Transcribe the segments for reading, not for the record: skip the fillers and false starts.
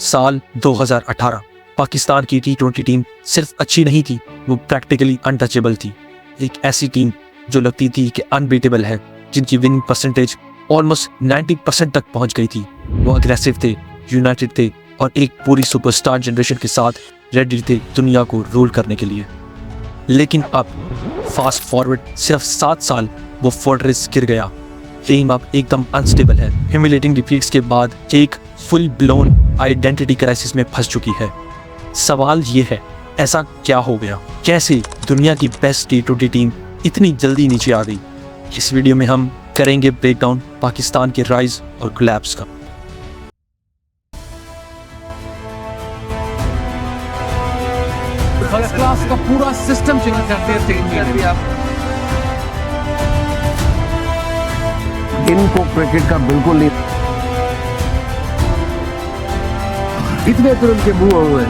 साल 2018 पाकिस्तान की टी20 टीम सिर्फ अच्छी नहीं थी, वो प्रैक्टिकली अनटचेबल थी। एक ऐसी टीम जो लगती थी कि अनबीटेबल है, जिनकी विनिंग परसेंटेज ऑलमोस्ट 90% तक पहुंच गई थी। वो अग्रेसिव थे, यूनाइटेड थे और एक पूरी सुपरस्टार जनरेशन के साथ रेडी थे दुनिया को रूल करने के लिए। लेकिन अब फास्ट फॉरवर्ड सिर्फ 7 साल, वो फोर्ट्रेस गिर गया। टीम अब एकदम अनस्टेबल है, ह्यूमिलेटिंग डिफीट्स के बाद एक फुल ब्लोन आइडेंटिटी क्राइसिस में फंस चुकी है। सवाल ये है, ऐसा क्या हो गया? कैसे दुनिया की बेस्ट टी20 टीम इतनी जल्दी नीचे आ गई? इस वीडियो में हम करेंगे ब्रेकडाउन पाकिस्तान के राइज और कोलैप्स का। फर्स्ट क्लास का पूरा सिस्टम चेंज करते हैं। इनको क्रिकेट का बिल्कुल नहीं, इतने फिर उनके मुंह हुए।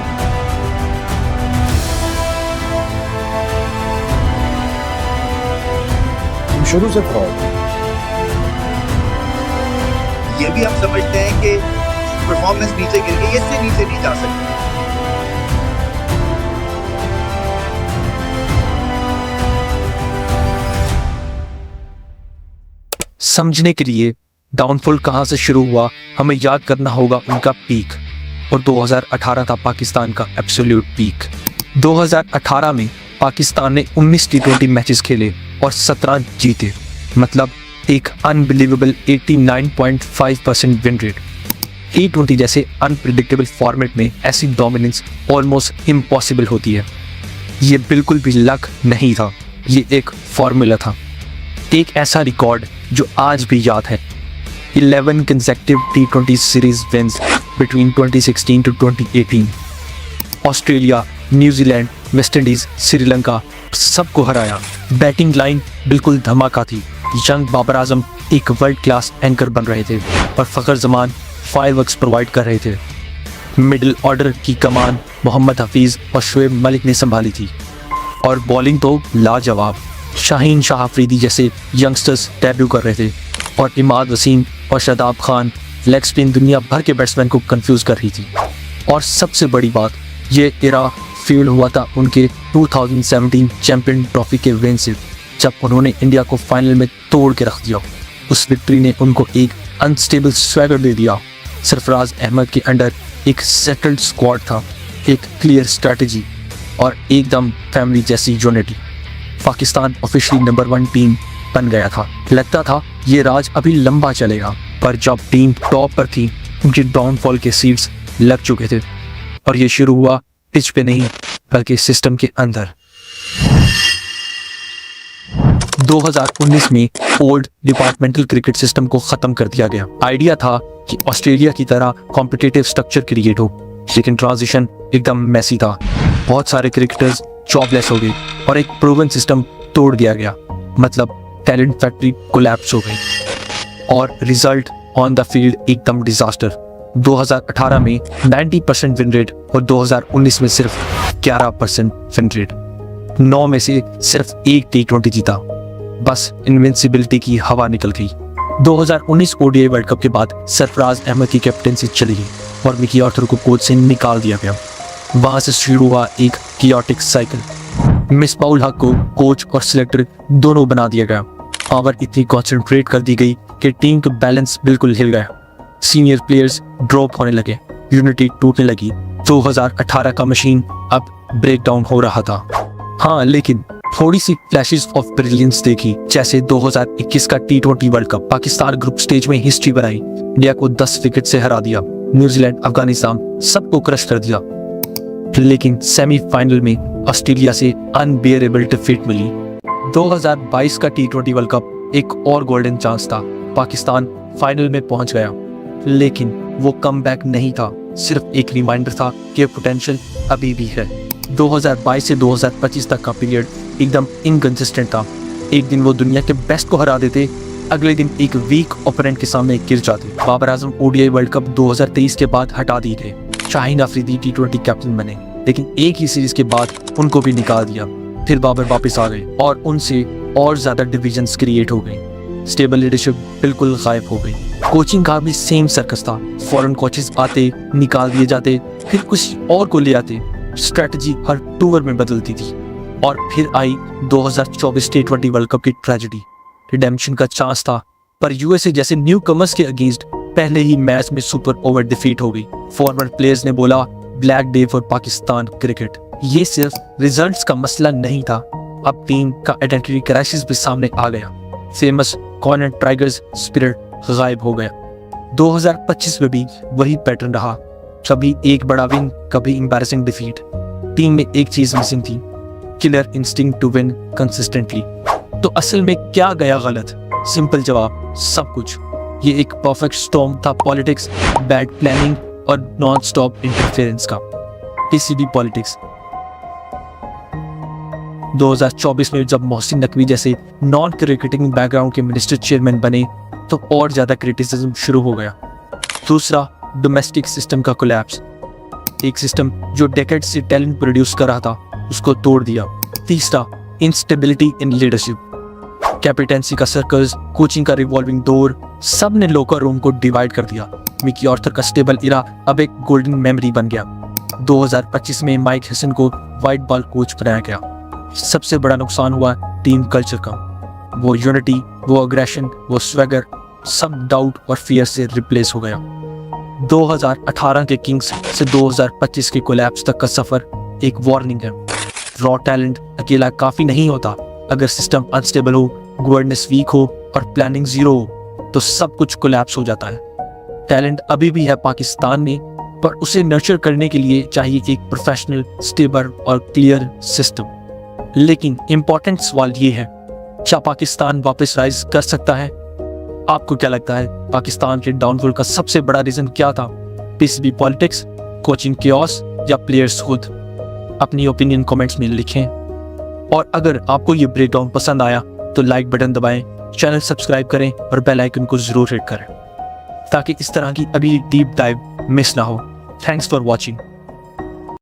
शुरू से फ्रॉड। ये भी हम समझते हैं कि परफॉर्मेंस नीचे गिर गई, इससे नीचे नहीं जा सकती। समझने के लिए डाउनफॉल कहां से शुरू हुआ, हमें याद करना होगा उनका पीक। और 2018 था पाकिस्तान का एब्सोल्यूट पीक। 2018 में पाकिस्तान ने 19 टी20 मैचेस खेले और 17 जीते, मतलब एक अनबिलीवेबल 89.5% विन रेट। टी20 जैसे अनप्रिडिक्टेबल फॉर्मेट में ऐसी डोमिनेंस ऑलमोस्ट इम्पॉसिबल होती है। ये बिल्कुल भी लक नहीं था, ये एक फॉर्मूला था, एक ऐसा रिकॉर्ड जो आज भी याद है। 11 consecutive T20 series wins between 2016 to 2018। Australia, New Zealand, West Indies, Sri Lanka सबको हराया। बैटिंग लाइन बिल्कुल धमाका थी। यंग बाबर आजम एक वर्ल्ड क्लास एंकर बन रहे थे और फ़खर जमान फायरवर्क्स प्रोवाइड कर रहे थे। मिडिल ऑर्डर की कमान मोहम्मद हफीज़ और शुएब मलिक ने संभाली थी और बॉलिंग तो लाजवाब। शाहीन शाह अफरीदी जैसे यंगस्टर्स डेब्यू कर रहे थे और इमाद वसीम और शादाब खान लेग स्पिन दुनिया भर के बैट्समैन को कंफ्यूज कर रही थी। और सबसे बड़ी बात, ये इरा फील्ड हुआ था उनके 2017 चैंपियन ट्रॉफी के विन से, जब उन्होंने इंडिया को फाइनल में तोड़ के रख दिया। उस विक्ट्री ने उनको एक अनस्टेबल स्वैगर दे दिया। सरफराज अहमद के अंडर एक सेटल्ड स्क्वाड था, एक क्लियर स्ट्रैटेजी और एकदम फैमिली जैसी unity. Pakistan officially number 1 team बन गया था। लगता था ये राज अभी लंबा चलेगा, पर जब टीम टॉप पर थी, उनकी डाउनफॉल के सीड्स लग चुके थे। और ये शुरू हुआ पिच पे नहीं, बल्कि सिस्टम के अंदर। 2019 में ओल्ड डिपार्टमेंटल क्रिकेट सिस्टम को खत्म कर दिया गया। आइडिया था कि ऑस्ट्रेलिया की तरह कॉम्पिटिटिव स्ट्रक्चर क्रिएट हो, लेकिन ट्रांजिशन एकदम मैसी था। बहुत सारे क्रिकेटर्स जॉबलेस हो गए और एक प्रूवन सिस्टम तोड़ दिया गया, मतलब टैलेंट फैक्ट्री कोलैप्स हो गई और रिजल्ट ऑन द फील्ड एकदम डिजास्टर। 2018 में 90% विन रेट और 2019 में सिर्फ 11% विन रेट। 9 में से सिर्फ एक टी20 जीता, बस इनविंसिबिलिटी की हवा निकल गई। 2019 ओडीआई वर्ल्ड कप के बाद सरफराज अहमद की कैप्टनसी चली गई और मिकी आर्थर को कोच से निकाल दिया गया। वहां से शुरू हुआ एक कियोटिक साइकिल। मिसबाउल हक को कोच और सिलेक्टर दोनों बना दिया गया। पावर इतनी कॉन्सेंट्रेट कर दी गई कि टीम का बैलेंस बिल्कुल हिल गया। सीनियर प्लेयर्स ड्रॉप होने लगे, यूनिटी टूटने लगी। 2018 का मशीन अब ब्रेकडाउन हो रहा था। हाँ, लेकिन थोड़ी सी फ्लैशेस ऑफ ब्रिलियंस देखी, जैसे 2021 का T20 world cup. Pakistan group stage में हिस्ट्री बनाई, इंडिया को 10 विकेट से हरा दिया, न्यूजीलैंड, अफगानिस्तान सबको क्रश कर दिया। लेकिन सेमीफाइनल में ऑस्ट्रेलिया से अनबियरेबल डिफीट मिली। 2022 का टी20 वर्ल्ड कप एक और गोल्डन चांस था। पाकिस्तान फाइनल में पहुंच गया, लेकिन वो कमबैक नहीं था, सिर्फ एक रिमाइंडर था कि पोटेंशियल अभी भी है। 2022 से 2025 तक का पीरियड एकदम इनकंसिस्टेंट था। एक दिन वो दुनिया के बेस्ट को हरा देते, अगले दिन एक वीक ओपोनेंट के सामने गिर जाते। Babar Azam ODI world cup 2023 के बाद हटा दिए गए। शाहीन अफरीदी टी20 कैप्टन बने, लेकिन एक ही सीरीज के बाद उनको भी निकाल दिया। फिर बाबर वापस आ गए और उनसे और ज्यादा डिविजन्स क्रिएट हो गई। स्टेबल लीडरशिप बिल्कुल गायब हो गई। कोचिंग का भी सेम सर्कस था। फॉरेन कोचेस आते, निकाल दिए जाते, फिर कुछ और को ले आते। स्ट्रेटजी हर टूर में बदलती थी। और फिर आई 2024 T20 वर्ल्ड कप की ट्रेजेडी। रिडेम्पशन का चांस था, पर यूएसए जैसे न्यू कमर्स के अगेंस्ट पहले ही मैच में सुपर ओवर डिफीट हो गई। फॉरवर्ड प्लेयर्स ने बोला black day for Pakistan cricket. ये सिर्फ रिजल्ट्स का मसला नहीं था, अब टीम का आइडेंटिटी क्राइसिस भी सामने आ गया। फेमस कॉर्नर टाइगर्स स्पिरिट गायब हो गया। 2025 में भी वही पैटर्न रहा, कभी एक बड़ा विन, कभी एम्बैरेसिंग डिफीट। टीम में एक चीज मिसिंग थी, killer instinct to win consistently. तो असल में क्या गया गलत? सिंपल जवाब, सब कुछ। ये एक परफेक्ट स्टॉर्म था पॉलिटिक्स, बैड प्लानिंग और नॉन स्टॉप इंटरफेरेंस का। PCB politics. 2024 में जब मोहसिन नकवी जैसे नॉन क्रिकेटिंग बैकग्राउंड के मिनिस्टर चेयरमैन बने तो और ज्यादा क्रिटिसिज्म शुरू हो गया। दूसरा, डोमेस्टिक सिस्टम का कोलैप्स। एक सिस्टम जो डेकेड से टैलेंट प्रोड्यूस कर रहा था, उसको तोड़ दिया। तीसरा, इंस्टेबिलिटी इन लीडरशिप। कैप्टेंसी का सर्कल्स, कोचिंग का रिवॉल्विंग डोर, सब ने लोकर रूम को डिवाइड कर दिया। मिकी आर्थर का स्टेबल इरा अब एक गोल्डन मेमोरी बन गया। 2025 में माइक हसन को वाइट बॉल कोच बनाया गया। सबसे बड़ा नुकसान हुआ टीम कल्चर का। वो यूनिटी, वो अग्रेशन, वो स्वैगर, सब डाउट और फियर से रिप्लेस हो गया। 2018 के किंग्स से 2025 के कोलैप्स तक का सफर एक वार्निंग है। रॉ टैलेंट अकेला काफी नहीं होता। अगर सिस्टम अनस्टेबल हो, गवर्नेंस वीक हो और प्लानिंग जीरो हो तो सब कुछ कोलैप्स हो जाता है। टैलेंट अभी भी है पाकिस्तान में, पर उसे नर्चर करने के लिए चाहिए एक प्रोफेशनल, स्टेबल और क्लियर सिस्टम। लेकिन इंपॉर्टेंट सवाल ये है, क्या पाकिस्तान वापस राइज कर सकता है? आपको क्या लगता है, पाकिस्तान के डाउनफॉल का सबसे बड़ा रीजन क्या था? पीसीबी पॉलिटिक्स, कोचिंग केओस या प्लेयर्स खुद? अपनी ओपिनियन कमेंट्स में लिखें। और अगर आपको ये ब्रेकडाउन पसंद आया तो लाइक बटन दबाएं, चैनल सब्सक्राइब करें और बेल आइकन को जरूर हिट करें ताकि इस तरह की अभी डीप डाइव मिस ना हो। Thanks for watching.